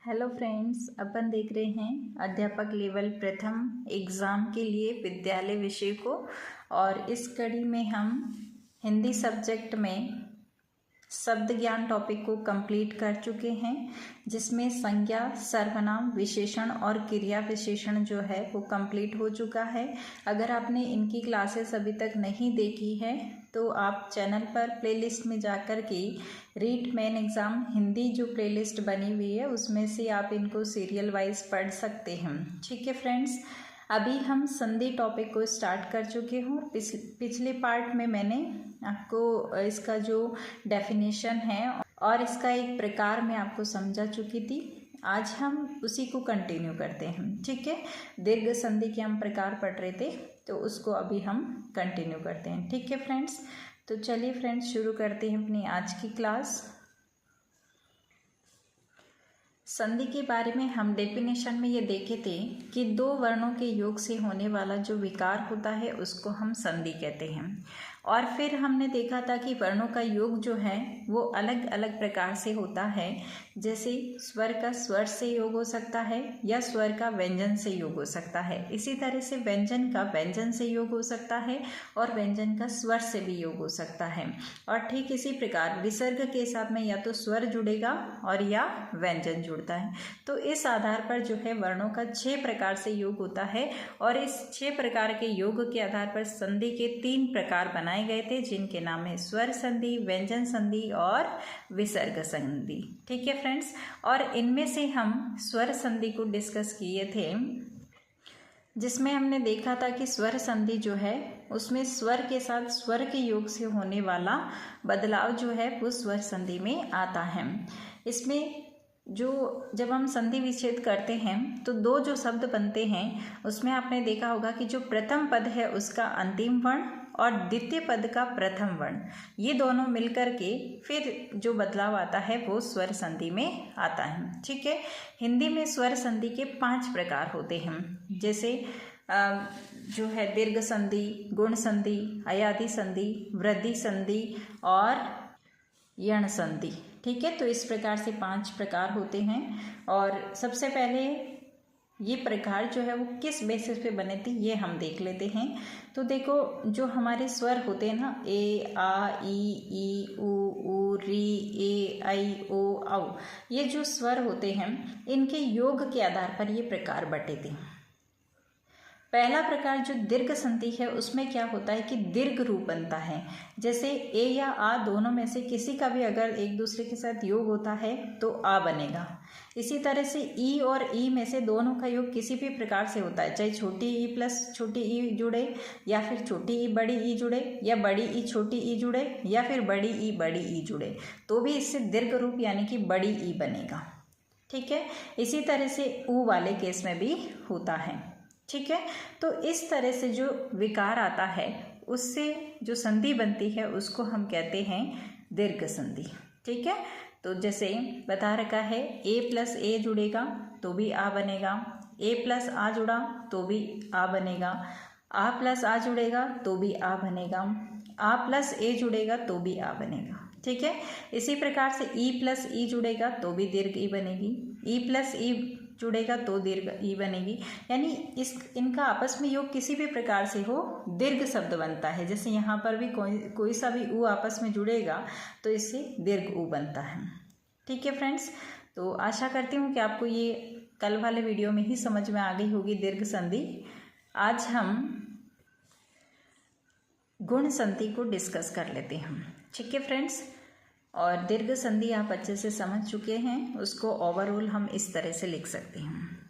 Hello friends, अपन देख रहे हैं अध्यापक लेवल प्रथम एग्ज़ाम के लिए विद्यालय विषय को। और इस कड़ी में हम हिंदी सब्जेक्ट में शब्द ज्ञान टॉपिक को कंप्लीट कर चुके हैं, जिसमें संज्ञा, सर्वनाम, विशेषण और क्रिया विशेषण जो है वो कंप्लीट हो चुका है। अगर आपने इनकी क्लासेस अभी तक नहीं देखी है तो आप चैनल पर प्लेलिस्ट में जाकर के रीट मेन एग्ज़ाम हिंदी जो प्लेलिस्ट बनी हुई है उसमें से आप इनको सीरियल वाइज पढ़ सकते हैं। ठीक है फ्रेंड्स, अभी हम संधि टॉपिक को स्टार्ट कर चुके हूँ। पिछले पार्ट में मैंने आपको इसका जो डेफिनेशन है और इसका एक प्रकार मैं आपको समझा चुकी थी। आज हम उसी को कंटिन्यू करते हैं। ठीक है, दीर्घ संधि के हम प्रकार पढ़ रहे थे तो उसको अभी हम कंटिन्यू करते हैं। ठीक है फ्रेंड्स, तो चलिए फ्रेंड्स शुरू करते हैं अपनी आज की क्लास। संधि के बारे में हम डेफिनेशन में ये देखे थे कि दो वर्णों के योग से होने वाला जो विकार होता है उसको हम संधि कहते हैं। और फिर हमने देखा था कि वर्णों का योग जो है वो अलग अलग प्रकार से होता है। जैसे स्वर का स्वर से योग हो सकता है या स्वर का व्यंजन से योग हो सकता है। इसी तरह से व्यंजन का व्यंजन से योग हो सकता है और व्यंजन का स्वर से भी योग हो सकता है। और ठीक इसी प्रकार विसर्ग के साथ में या तो स्वर जुड़ेगा और या व्यंजन जुड़ता है। तो इस आधार पर जो है वर्णों का 6 प्रकार से योग होता है और इस 6 प्रकार के योग के आधार पर संधि के 3 प्रकार बनाए गए थे, जिनके नाम है स्वर संधि, व्यंजन संधि और विसर्ग संधि। ठीक है फ्रेंड्स, और इनमें से हम स्वर संधि को डिस्कस किए थे, जिसमें हमने देखा था कि स्वर संधि जो है उसमें स्वर के साथ स्वर के योग से होने वाला बदलाव जो है वो स्वर संधि में आता है। इसमें जब हम संधि विच्छेद करते हैं तो दो जो शब्द बनते हैं उसमें आपने देखा होगा कि जो प्रथम पद है उसका अंतिम वर्ण और द्वितीय पद का प्रथम वर्ण, ये दोनों मिलकर के फिर जो बदलाव आता है वो स्वर संधि में आता है। ठीक है, हिंदी में स्वर संधि के 5 प्रकार होते हैं। जैसे जो है दीर्घ संधि, गुण संधि, अयादि संधि, वृद्धि संधि और यण संधि। ठीक है, तो इस प्रकार से 5 प्रकार होते हैं। और सबसे पहले ये प्रकार जो है वो किस बेसिस पे बने थे ये हम देख लेते हैं। तो देखो, जो हमारे स्वर होते हैं ना, ए, आ, ई, ऊ, री, ए, ऐ, ओ, औ, ये जो स्वर होते हैं इनके योग के आधार पर ये प्रकार बटे थे। पहला प्रकार जो दीर्घ संधि है उसमें क्या होता है कि दीर्घ रूप बनता है। जैसे ए या आ दोनों में से किसी का भी अगर एक दूसरे के साथ योग होता है तो आ बनेगा। इसी तरह से ई और ई में से दोनों का योग किसी भी प्रकार से होता है, चाहे छोटी ई प्लस छोटी ई जुड़े या फिर छोटी ई बड़ी ई जुड़े या बड़ी ई छोटी ई जुड़े या फिर बड़ी ई बड़ी ई जुड़े, तो भी इससे दीर्घ रूप यानी कि बड़ी ई बनेगा। ठीक है, इसी तरह से ऊ वाले केस में भी होता है। ठीक है, तो इस तरह से जो विकार आता है उससे जो संधि बनती है उसको हम कहते हैं दीर्घ संधि। ठीक है, तो जैसे बता रखा है ए प्लस ए जुड़ेगा तो भी आ बनेगा, ए प्लस आ जुड़ा तो भी आ बनेगा, आ प्लस आ जुड़ेगा तो भी आ बनेगा, आ प्लस ए जुड़ेगा तो भी आ बनेगा। ठीक है, इसी प्रकार से ई प्लस ई जुड़ेगा तो भी दीर्घ ई बनेगी, ई प्लस ई जुड़ेगा तो दीर्घ ई बनेगी। यानी इनका आपस में योग किसी भी प्रकार से हो दीर्घ शब्द बनता है। जैसे यहाँ पर भी कोई सा भी ऊ आपस में जुड़ेगा तो इससे दीर्घ ऊ बनता है। ठीक है फ्रेंड्स, तो आशा करती हूँ कि आपको ये कल वाले वीडियो में ही समझ में आ गई होगी दीर्घ संधि। आज हम गुण संधि को डिस्कस कर लेते हैं। ठीक है फ्रेंड्स, और दीर्घ संधि आप अच्छे से समझ चुके हैं, उसको ओवरऑल हम इस तरह से लिख सकते हैं।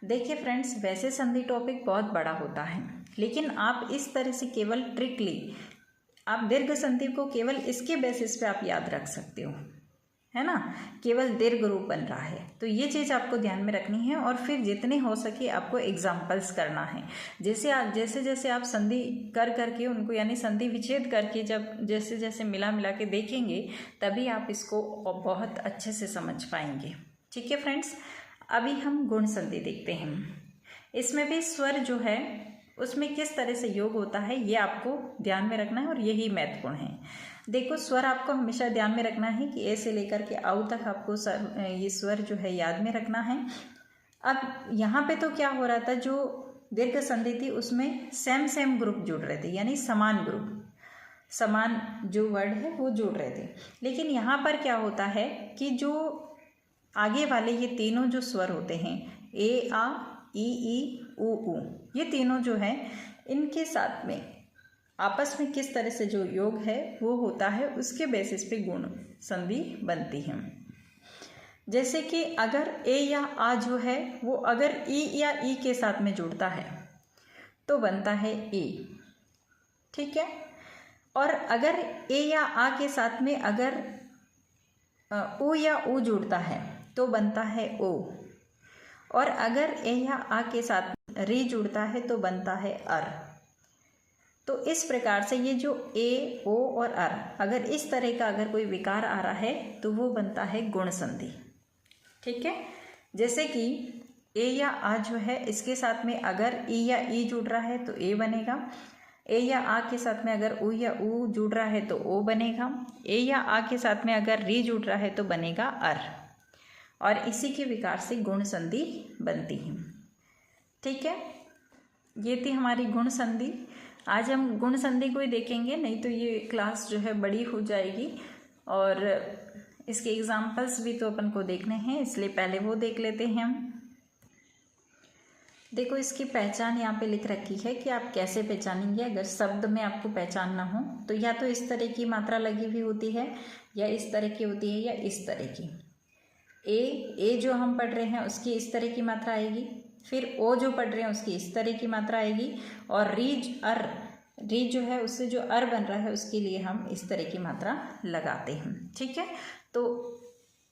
देखिए फ्रेंड्स, वैसे संधि टॉपिक बहुत बड़ा होता है, लेकिन आप इस तरह से केवल ट्रिकली आप दीर्घ संधि को केवल इसके बेसिस पे आप याद रख सकते हो, है ना, केवल दीर्घ रूप बन रहा है। तो ये चीज़ आपको ध्यान में रखनी है और फिर जितने हो सके आपको एग्जाम्पल्स करना है। जैसे जैसे आप संधि कर करके उनको यानी संधि विच्छेद करके जब जैसे जैसे मिला के देखेंगे तभी आप इसको बहुत अच्छे से समझ पाएंगे। ठीक है फ्रेंड्स, अभी हम गुण संधि देखते हैं। इसमें भी स्वर जो है उसमें किस तरह से योग होता है ये आपको ध्यान में रखना है और यही महत्वपूर्ण है। देखो स्वर आपको हमेशा ध्यान में रखना है कि ए से लेकर के आउ तक आपको ये स्वर जो है याद में रखना है। अब यहाँ पे तो क्या हो रहा था, जो दीर्घ संधि थी उसमें सेम ग्रुप जुड़ रहे थे, यानी समान ग्रुप, समान जो वर्ड है वो जुड़ रहे थे। लेकिन यहाँ पर क्या होता है कि जो आगे वाले ये तीनों जो स्वर होते हैं, ए आ ई उ, ये तीनों जो है इनके साथ में आपस में किस तरह से जो योग है वो होता है, उसके बेसिस पे गुण संधि बनती है। जैसे कि अगर ए या आ जो है वो अगर ई या ई के साथ में जुड़ता है तो बनता है ए, ठीक है। और अगर ए या आ के साथ में अगर उ या उ जुड़ता है तो बनता है ओ, और अगर ए या आ के साथ री जुड़ता है तो बनता है अर। तो इस प्रकार से ये जो ए, ओ और अर, अगर इस तरह का अगर कोई विकार आ रहा है तो वो बनता है गुण संधि, ठीक है। जैसे कि ए या आ जो है इसके साथ में अगर ई या ई जुड़ रहा है तो ए बनेगा, ए या आ के साथ में अगर उ या उ जुड़ रहा है तो ओ बनेगा, ए या आ के साथ में अगर री जुड़ रहा है तो बनेगा अर, और इसी के विकार से गुण संधि बनती है, ठीक है। ये थी हमारी गुण संधि। आज हम गुण संधि को ही देखेंगे, नहीं तो ये क्लास जो है बड़ी हो जाएगी और इसके एग्जाम्पल्स भी तो अपन को देखने हैं, इसलिए पहले वो देख लेते हैं हम। देखो इसकी पहचान यहाँ पे लिख रखी है कि आप कैसे पहचानेंगे। अगर शब्द में आपको पहचानना हो तो या तो इस तरह की मात्रा लगी हुई होती है, या इस तरह की होती है, या इस तरह की। ए जो हम पढ़ रहे हैं उसकी इस तरह की मात्रा आएगी, फिर ओ जो पढ़ रहे हैं उसकी इस तरह की मात्रा आएगी, और री जो है उससे जो अर बन रहा है उसके लिए हम इस तरह की मात्रा लगाते हैं, ठीक है। तो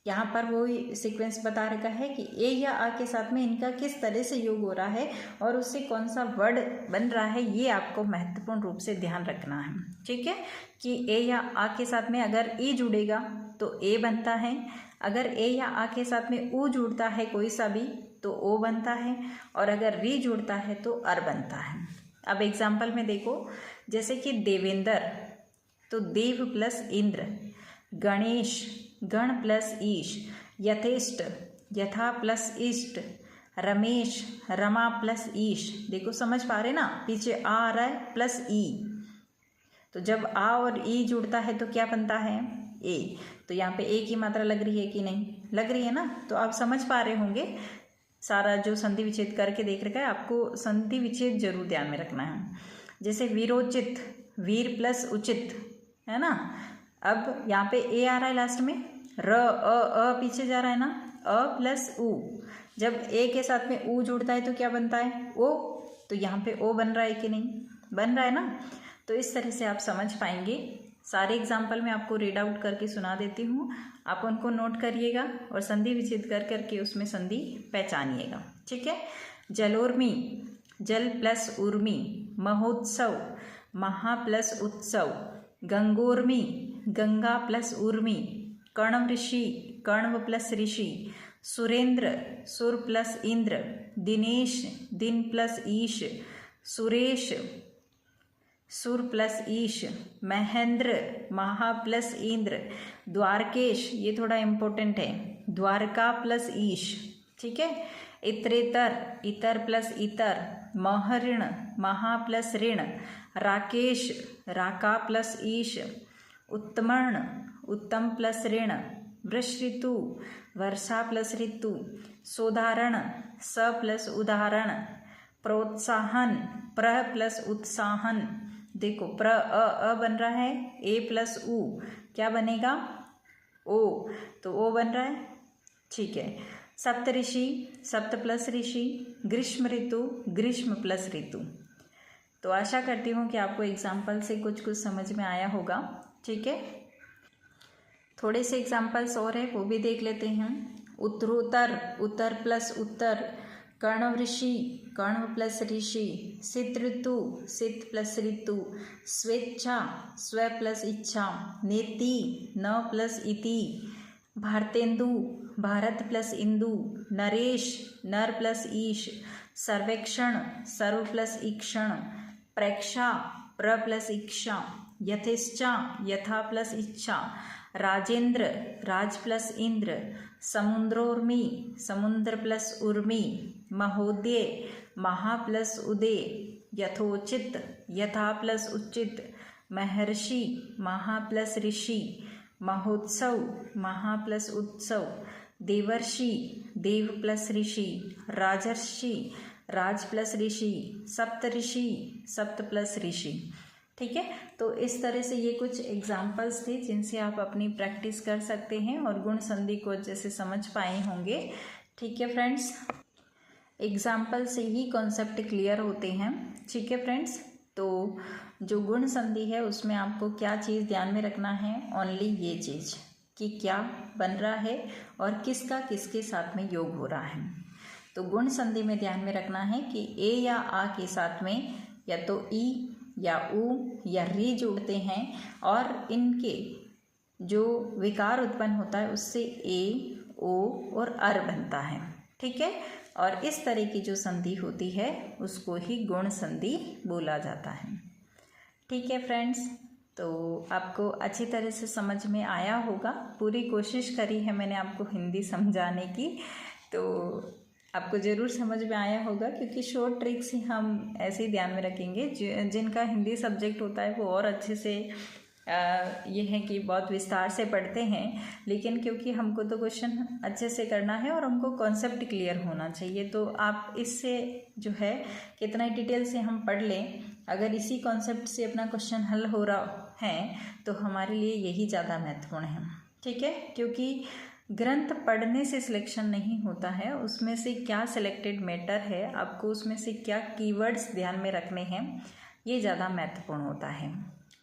यहाँ पर वो सीक्वेंस बता रखा है कि ए या आ के साथ में इनका किस तरह से योग हो रहा है और उससे कौन सा वर्ड बन रहा है, ये आपको महत्वपूर्ण रूप से ध्यान रखना है, ठीक है। कि ए या आ के साथ में अगर ई जुड़ेगा तो ए बनता है, अगर ए या आ के साथ में उ जुड़ता है कोई सा भी तो ओ बनता है, और अगर री जुड़ता है तो अर बनता है। अब एग्जाम्पल में देखो, जैसे कि देवेंद्र तो देव प्लस इंद्र, गणेश गण प्लस ईश, यथेष्ट यथा प्लस इष्ट, रमेश रमा प्लस ईश। देखो समझ पा रहे ना, पीछे आ रहा है प्लस ई, तो जब आ और ई जुड़ता है तो क्या बनता है ए। तो यहाँ पे ए की मात्रा लग रही है कि नहीं, लग रही है ना। तो आप समझ पा रहे होंगे, सारा जो संधि विच्छेद करके देख रखा है, आपको संधि विच्छेद जरूर ध्यान में रखना है। जैसे वीरोचित, वीर प्लस उचित, है ना। अब यहाँ पे ए आ रहा है लास्ट में, र अ पीछे जा रहा है ना, अ प्लस उ, जब ए के साथ में उ जुड़ता है तो क्या बनता है ओ, तो यहाँ पे ओ बन रहा है कि नहीं, बन रहा है ना। तो इस तरह से आप समझ पाएंगे। सारे एग्जाम्पल मैं आपको रीड आउट करके सुना देती हूँ, आप उनको नोट करिएगा और संधि विच्छेद कर करके उसमें संधि पहचानिएगा, ठीक है। जलोर्मी, जल प्लस उर्मी, महोत्सव, महा प्लस उत्सव, गंगोर्मी, गंगा प्लस उर्मी, कर्णव ऋषि, कर्णव प्लस ऋषि, सुरेंद्र, सुर प्लस इंद्र, दिनेश, दिन प्लस ईश, सुरेश, सुर प्लस ईश, महेंद्र, महा प्लस इंद्र, द्वारकेश, ये थोड़ा इम्पोर्टेंट है, द्वारका प्लस ईश, ठीक है। इतरेतर, इतर प्लस इतर, महऋण, महा प्लस ऋण, राकेश, राका प्लस ईश, उत्तमर्ण, उत्तम प्लस ऋण, वृष ऋतु, वर्षा प्लस ऋतु, सोदाहरण, स प्लस उदाहरण, प्रोत्साहन, प्र प्लस उत्साहन। देखो प्र अ बन रहा है, ए प्लस उ क्या बनेगा ओ, तो ओ बन रहा है, ठीक है। सप्तऋषि, सप्त प्लस ऋषि, ग्रीष्म ऋतु, ग्रीष्म प्लस ऋतु। तो आशा करती हूँ कि आपको एग्जाम्पल से कुछ समझ में आया होगा, ठीक है। थोड़े से एग्जाम्पल्स और है वो भी देख लेते हैं। उत्तरोत्तर, उत्तर प्लस उत्तर, कर्णव ऋषि, कर्ण प्लस ऋषि, शीत ऋतु, शीत प्लस ऋतु, स्वेच्छा, स्व प्लस इच्छा, नेति, न प्लस इति, भारतेंदु, भारत प्लस इंदु, नरेश, नर प्लस ईश, सर्वेक्षण, सर्व प्लस ईक्षण, प्रेक्षा, प्र प्लस इक्षा, यथेच्छा यथा प्लस इच्छा, राजेंद्र राज प्लस इंद्र, समुद्रोर्मी समुद्र प्लस उर्मी, महोदय महा प्लस उदय, यथोचित यथा प्लस उचित, महर्षि महा प्लस ऋषि, महोत्सव महा प्लस उत्सव, देवर्षि देव प्लस ऋषि, राजर्षि राज प्लस ऋषि, सप्तऋषि सप्त प्लस ऋषि। ठीक है, तो इस तरह से ये कुछ एग्जाम्पल्स थे जिनसे आप अपनी प्रैक्टिस कर सकते हैं और गुण संधि को अच्छे से समझ पाए होंगे। ठीक है फ्रेंड्स, एग्जाम्पल से ही कॉन्सेप्ट क्लियर होते हैं। ठीक है फ्रेंड्स, तो जो गुण संधि है उसमें आपको क्या चीज़ ध्यान में रखना है, ओनली ये चीज़ कि क्या बन रहा है और किसका किसके साथ में योग हो रहा है। तो गुण संधि में ध्यान में रखना है कि ए या आ के साथ में या तो ई या उ या री जुड़ते हैं और इनके जो विकार उत्पन्न होता है उससे ए, ओ और अर बनता है। ठीक है, और इस तरह की जो संधि होती है उसको ही गुण संधि बोला जाता है। ठीक है फ्रेंड्स, तो आपको अच्छी तरह से समझ में आया होगा। पूरी कोशिश करी है मैंने आपको हिंदी समझाने की, तो आपको ज़रूर समझ में आया होगा, क्योंकि शॉर्ट ट्रिक्स ही हम ऐसे ही ध्यान में रखेंगे। जिनका हिंदी सब्जेक्ट होता है वो और अच्छे से ये है कि बहुत विस्तार से पढ़ते हैं, लेकिन क्योंकि हमको तो क्वेश्चन अच्छे से करना है और हमको कॉन्सेप्ट क्लियर होना चाहिए, तो आप इससे जो है कितना डिटेल से हम पढ़ लें, अगर इसी कॉन्सेप्ट से अपना क्वेश्चन हल हो रहा है तो हमारे लिए यही ज़्यादा महत्वपूर्ण है। ठीक है, क्योंकि ग्रंथ पढ़ने से सिलेक्शन नहीं होता है, उसमें से क्या सिलेक्टेड मैटर है, आपको उसमें से क्या कीवर्ड्स ध्यान में रखने हैं, ये ज़्यादा महत्वपूर्ण होता है।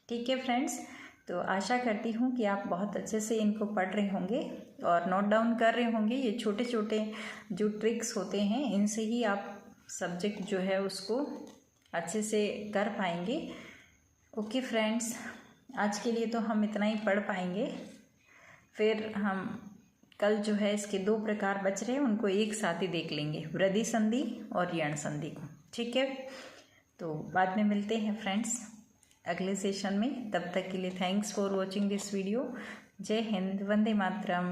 ठीक है फ्रेंड्स, तो आशा करती हूँ कि आप बहुत अच्छे से इनको पढ़ रहे होंगे और नोट डाउन कर रहे होंगे। ये छोटे छोटे जो ट्रिक्स होते हैं इनसे ही आप सब्जेक्ट जो है उसको अच्छे से कर पाएंगे। ओके फ्रेंड्स, आज के लिए तो हम इतना ही पढ़ पाएंगे, फिर हम कल जो है इसके 2 प्रकार बच रहे हैं उनको एक साथ ही देख लेंगे, वृद्धि संधि और यण संधि को। ठीक है, तो बाद में मिलते हैं फ्रेंड्स अगले सेशन में। तब तक के लिए thanks for watching this video. जय हिंद, वंदे मातरम।